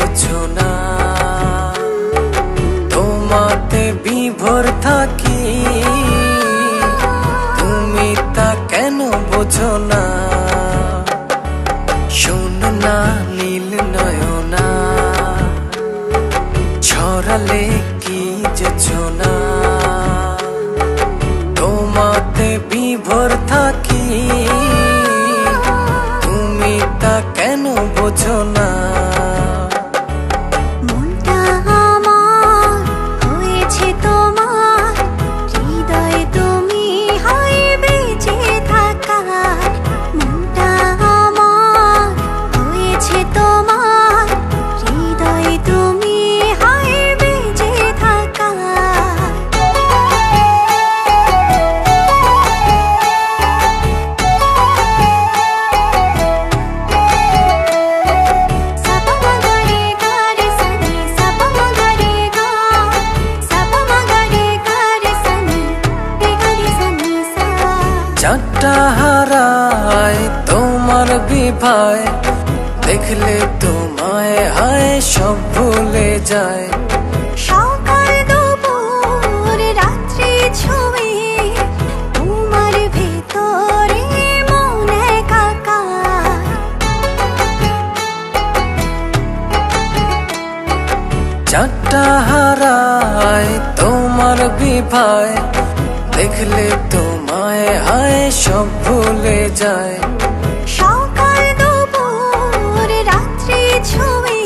বুঝো না, তোমাতে বিভোর থাকি, তুমি তা কেন বুঝো না। শোনো না নীল নয়না, ছড়ালে কি যেছো না, তোমাতে বিভোর থাকি, তুমি তা কেন বুঝো না। চাঁদটা হারায় তোমার বিভায়, দেখলে তোমায় হায় সব ভুলে যায়। সকাল দুপুর রাত্রি ছুঁয়ে তোমার ভেতরে মন একাকার। চাঁদটা হারায় তোমার বিভায়, দেখলে তোমায় হায় সব ভুলে যায়। সকাল দুপুর রাত্রি ছুঁয়ে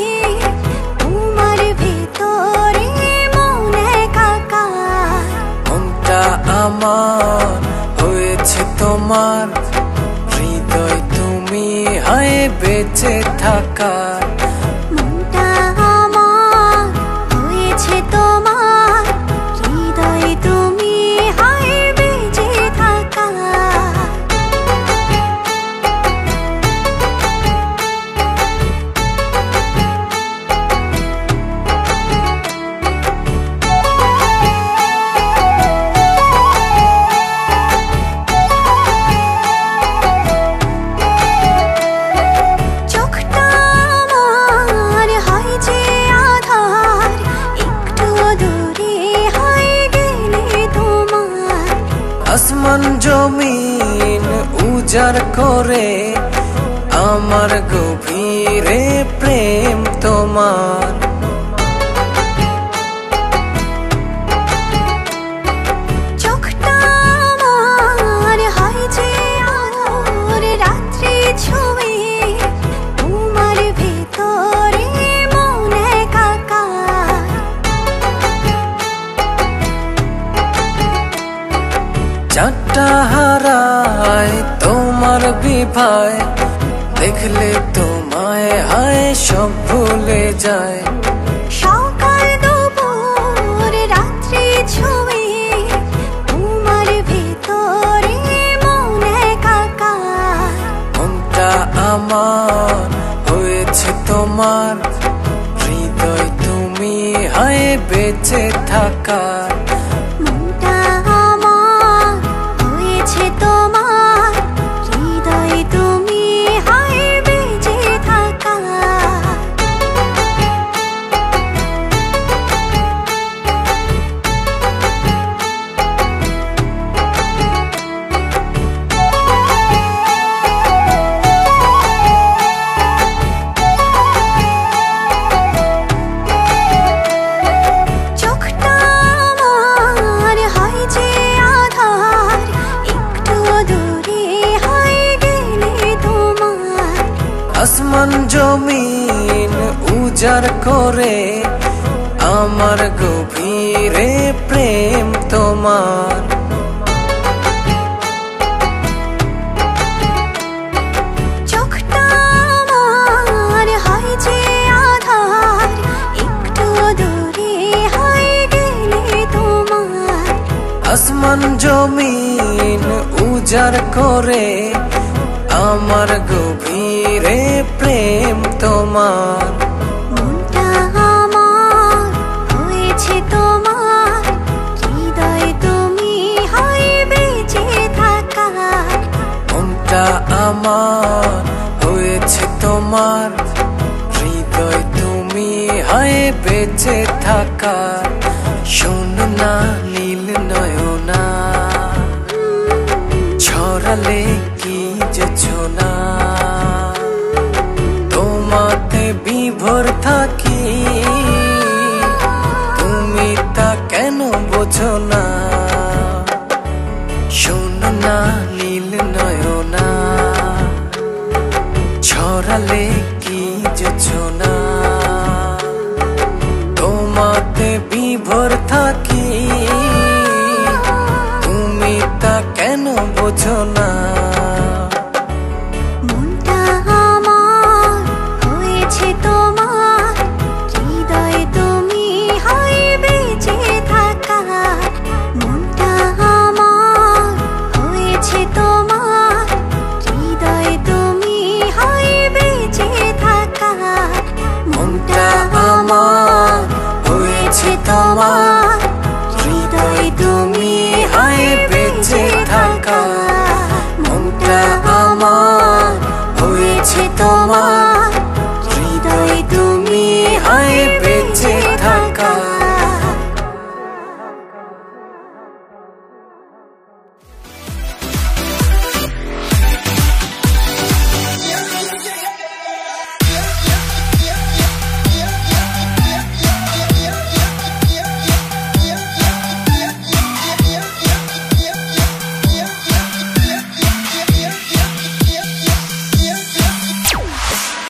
তোমার ভেতরে মন একাকার। মনটা আমার হয়েছে তোমার, হৃদয় তুমি হায় বেঁচে থাকার। মনটা আমার হয়েছে তোমার, হৃদয় তুমি হায় বেঁচে থাকার। চোখটা আমার হয় যে আধার, একটু দূরে হয়ে গেলে তোমার। আসমান জমিন উজাড় করে আমার গভীরে প্রেম তোমার। চোখটা আমার হয় যে আধার, রাত্রি ছুঁয়ে তোমার ভেতরে মন একাকার। চাঁদটা হারায় তোমার বিভায়, দেখলে তোমায় হায় সব ভুলে যায়। সকাল দুপুর রাত্রি ছুঁয়ে তোমার ভেতরে মন একাকার। মনটা আমার হয়েছে তোমার, হৃদয় তুমি হায় বেঁচে থাকার। মনটা আমার হয়েছে তোমার, হৃদয় তুমি হায় বেঁচে থাকার। চোখটা আমার হয় যে আধার, একটু দূরে হয়ে গেলে তোমার। আসমান জমিন উজাড় করে আমার গভীরে প্রেম তোমার। চোখটা আমার হয় যে আধার, একটু দূরে হয়ে গেলে তোমার। আসমান জমিন উজাড় করে আমার গভীরে প্রেম তোমার। মনটা আমার হয়েছে তোমার, হৃদয় তুমি হায় বেঁচে থাকার। মনটা আমার হয়েছে তোমার, হৃদয় তুমি বেঁচে থাকা। শোন না নীল নয়না, ছড়ালে কি যোছনা, তোমাতে বিভোর থাকি, তুমি তা কেন বোঝো না। শোন না নীল নয়না, ছড়ালে কি যোছনা, তোমাতে বিভোর থাকি, তুমি তা কেন বোঝো না। মনটা আমার হয়েছে তোমার, হৃদয়ে তুমি হয় বেঁচে থাকা। মনটা আমার হয়েছে তোমার, হৃদয়ে তুমি হয় বেঁচে থাকা। মনটা আমার হয়েছে তোমার, হৃদয়ে তুমি হয় বেঁচে থাকা। মনটা আমার হয়েছে তোমার।